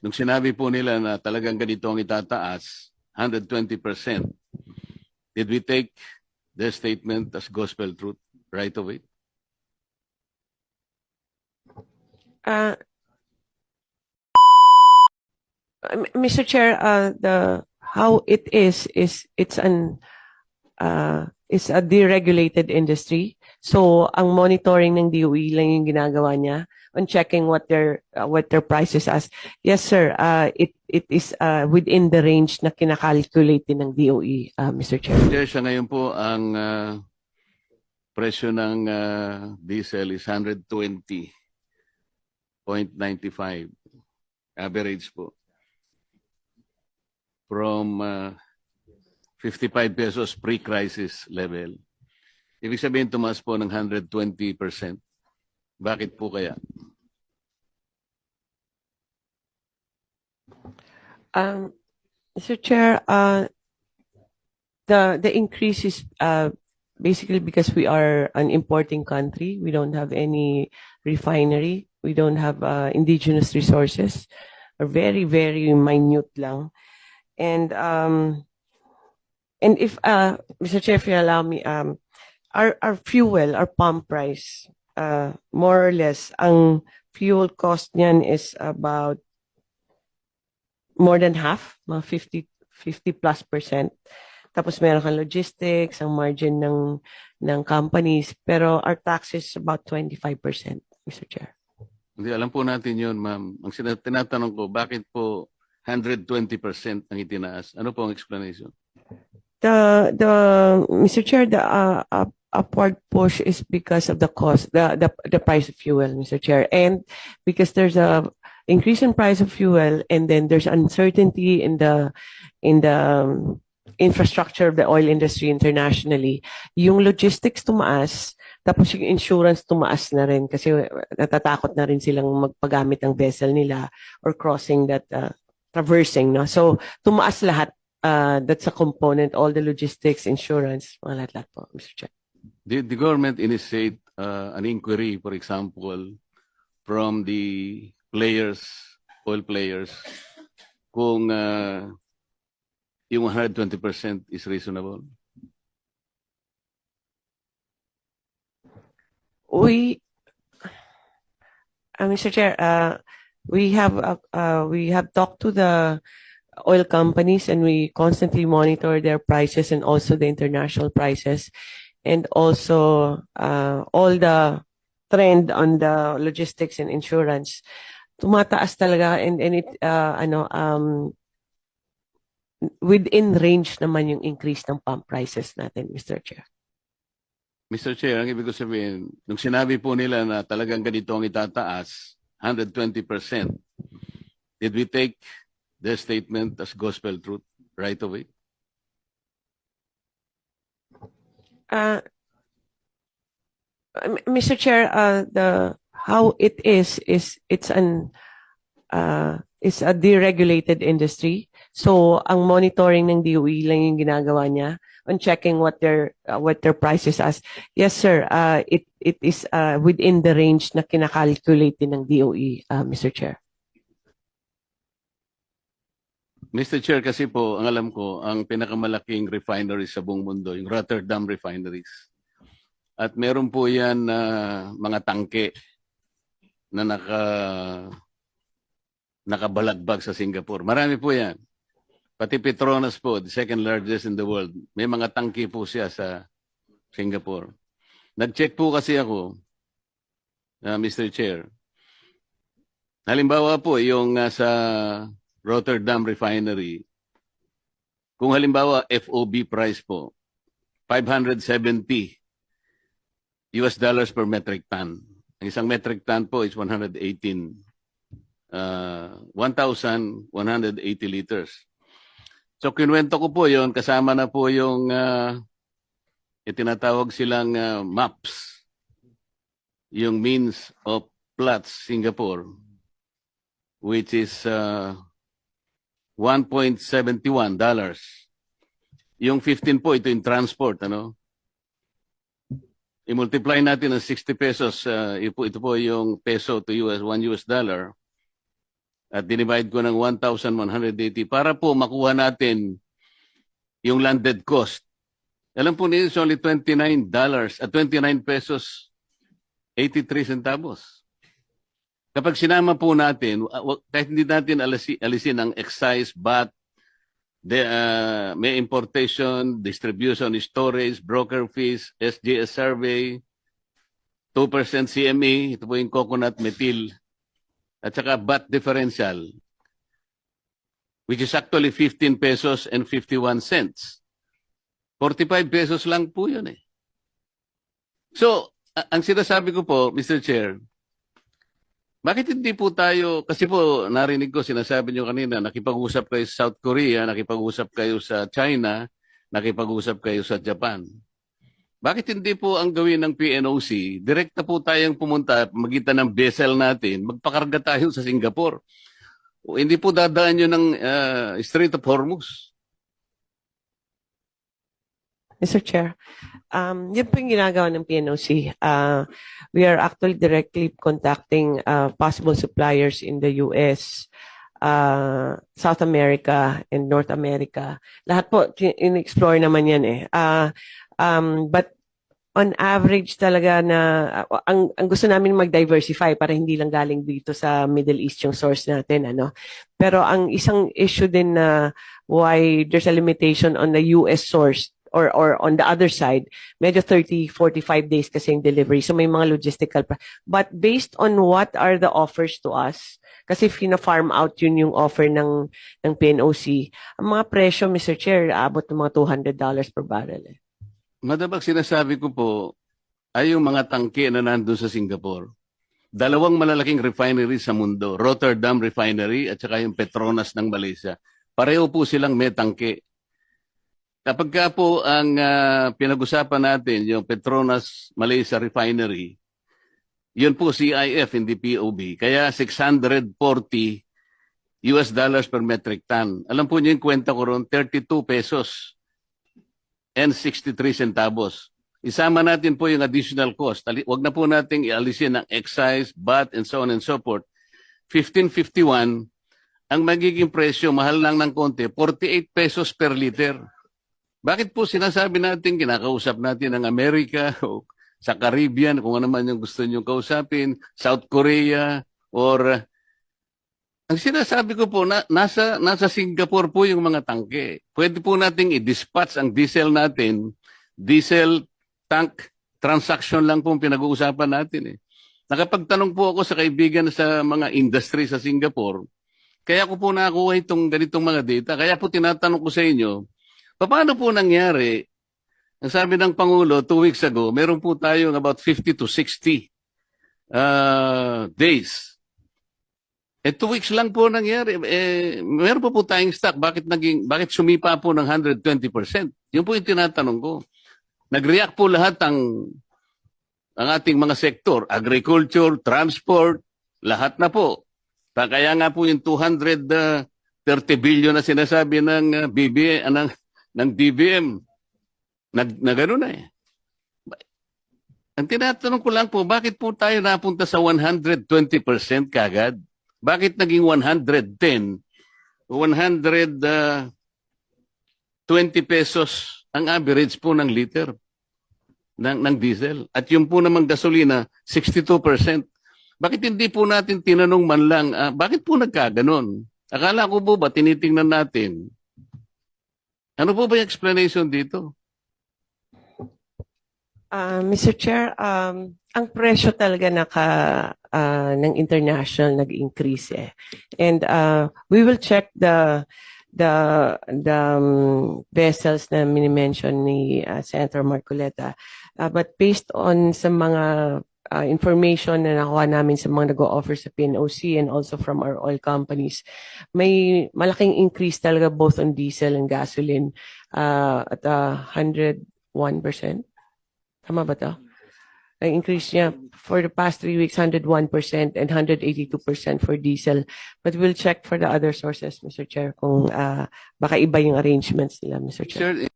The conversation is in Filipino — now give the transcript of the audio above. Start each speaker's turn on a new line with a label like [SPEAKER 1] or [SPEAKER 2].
[SPEAKER 1] nung sinabi po nila na talagang ganito ang itataas, 120%, did we take their statement as gospel truth right away?
[SPEAKER 2] Mr. Chair, the how it is it's a deregulated industry. So ang monitoring ng DOE lang yung ginagawa niya on checking what their prices as. Yes, sir. It is within the range na kinakalculate din ng DOE, Mr. Chair.
[SPEAKER 1] Chair, siya ngayon po ang presyo ng diesel is 120.95 average po. From 55 pesos pre-crisis level. Ibig sabihin tumaas po ng 120%. Bakit po kaya?
[SPEAKER 2] Mr. Chair, the increase is basically because we are an importing country. We don't have any refinery. We don't have indigenous resources. Or very, very minute lang. And if Mr. Chair, if you allow me, our fuel, our pump price, more or less, ang fuel cost niyan is about more than half, mga 50+%. Tapos meron kang logistics, ang margin ng companies, pero our tax is about 25%, Mr. Chair.
[SPEAKER 1] Hindi, alam po natin yun, ma'am. Ang tinatanong ko, bakit po 120% ang itinaas? Ano po ang explanation?
[SPEAKER 2] Mr. Chair, the upward push is because of the cost, the price of fuel, Mr. Chair, and because there's a increase in price of fuel, and then there's uncertainty in the infrastructure of the oil industry internationally. Yung logistics tumaas, tapos yung insurance tumaas na rin kasi natatakot na rin silang magpagamit ng vessel nila or crossing that traversing, no? So tumaas lahat. That's a component, all the logistics, insurance, mga lahat po, Mr. Chair.
[SPEAKER 1] The government initiate an inquiry, for example, from the oil players, kung yung 120% is reasonable?
[SPEAKER 2] Mr. Chair, we have talked to the oil companies and we constantly monitor their prices and also the international prices and also all the trend on the logistics and insurance. Tumataas talaga and it within range naman yung increase ng pump prices natin, Mr. Chair.
[SPEAKER 1] Mr. Chair, ang ibig ko sabihin, nung sinabi po nila na talagang ganito ang itataas, 120%, did we take their statement as gospel truth right away?
[SPEAKER 2] Mr. Chair, the how it is it's a deregulated industry. So ang monitoring ng DOE lang yung ginagawa niya on checking what their prices as. Yes, sir. It is within the range na kinakalculate din ng DOE, Mr. Chair.
[SPEAKER 1] Mr. Chair, kasi po, ang alam ko, ang pinakamalaking refinery sa buong mundo, yung Rotterdam Refineries. At meron po yan mga tangke na nakabalagbag sa Singapore. Marami po yan. Pati Petronas po, the second largest in the world, may mga tangke po siya sa Singapore. Nag-check po kasi ako, Mr. Chair. Halimbawa po, yung sa Rotterdam Refinery, kung halimbawa FOB price po, $570 per metric ton. Ang isang metric ton po is 1,180 liters. So kinuwento ko po yon, kasama na po yung itinatawag silang MAPS, yung means of Platts Singapore, which is $1.71. Yung 15 po, ito yung transport, ano? I-multiply natin ng 60 pesos, ito po yung peso to US, $1. at dinivide ko ng 1,180 para po makuha natin yung landed cost. Alam po niyo, it's only $29 at 29 pesos 83 centavos. Kapag sinama po natin, kahit hindi natin alisin ang excise, VAT, may importation, distribution, storage, broker fees, SGS survey, 2% CME, ito po yung coconut methyl, at saka VAT differential, which is actually 15 pesos and 51 cents. 45 pesos lang po yun eh. So, ang sinasabi ko po, Mr. Chair, bakit hindi po tayo, kasi po narinig ko, sinasabi nyo kanina, nakipag-usap kayo sa South Korea, nakipag-usap kayo sa China, nakipag-usap kayo sa Japan. Bakit hindi po ang gawin ng PNOC, direkta po tayong pumunta, magitan ng vessel natin, magpakarga tayo sa Singapore. O hindi po dadaan yun ng Strait of Hormuz.
[SPEAKER 2] Mr. Chair, yun po yung ginagawa ng PNOC. We are actually directly contacting possible suppliers in the US, South America, and North America. Lahat po, in-explore naman yan eh. But on average talaga na, ang gusto namin mag-diversify para hindi lang galing dito sa Middle East yung source natin. Ano? Pero ang isang issue din na why there's a limitation on the US source or on the other side, medyo 30, 45 days kasi yung delivery. So may mga logistical. But based on what are the offers to us, kasi fina-farm out yun yung offer ng PNOC, ang mga presyo, Mr. Chair, abot ng mga $200 per barrel. Eh.
[SPEAKER 1] Madabag sinasabi ko po, ay yung mga tangke na nandun sa Singapore. Dalawang malalaking refinery sa mundo, Rotterdam Refinery at saka yung Petronas ng Malaysia. Pareho po silang may tangke. Kapag ka po ang pinag-usapan natin, yung Petronas Malaysia Refinery, yun po CIF, hindi POB. Kaya $640 per metric ton. Alam po niyo yung kwenta ko ron, 32 pesos and 63 centavos. Isama natin po yung additional cost. Huwag na po nating ialisin ang excise, VAT, and so on and so forth. 15.51, ang magiging presyo, mahal lang ng konti, 48 pesos per liter. Bakit po sinasabi natin, kinakausap natin ng Amerika o sa Caribbean, kung ano man yung gusto nyo kausapin, South Korea, or ang sinasabi ko po, nasa Singapore po yung mga tangke. Pwede po nating i-dispatch ang diesel natin, diesel tank transaction lang po pinag-uusapan natin. Nakapagtanong po ako sa kaibigan sa mga industry sa Singapore, kaya ko po nakakuha itong ganitong mga data. Kaya po tinatanong ko sa inyo, paano po nangyari? Ang sabi ng Pangulo 2 weeks ago, meron po tayong about 50 to 60 days. 2 weeks lang po nangyari. Meron po tayong stock. Bakit sumipa po ng 120%? Yun po yung tinatanong ko. Nag-react po lahat ang ating mga sektor. Agriculture, transport, lahat na po. Kaya nga po yung 230 billion na sinasabi ng ng DBM, na gano'n na eh. Ang tinatanong ko lang po, bakit po tayo napunta sa 120% kagad? Bakit naging 110, 120 pesos ang average po ng liter ng diesel? At yung po namang gasolina, 62%. Bakit hindi po natin tinanong man lang, bakit po nagkaganon? Akala ko po ba, tinitingnan natin, ano po ba yung explanation dito?
[SPEAKER 2] Mr. Chair, ang presyo talaga ng international nag-increase eh. And we will check the vessels na mini-mention ni Senator Marcoleta. But based on sa mga information na nakuha namin sa mga nag-o-offer sa PNOC and also from our oil companies, may malaking increase talaga both on diesel and gasoline at 101%. Tama ba ito? Ang increase niya for the past 3 weeks, 101% and 182% for diesel. But we'll check for the other sources, Mr. Chair, kung baka iba yung arrangements nila, Mr. Chair.
[SPEAKER 1] Sir,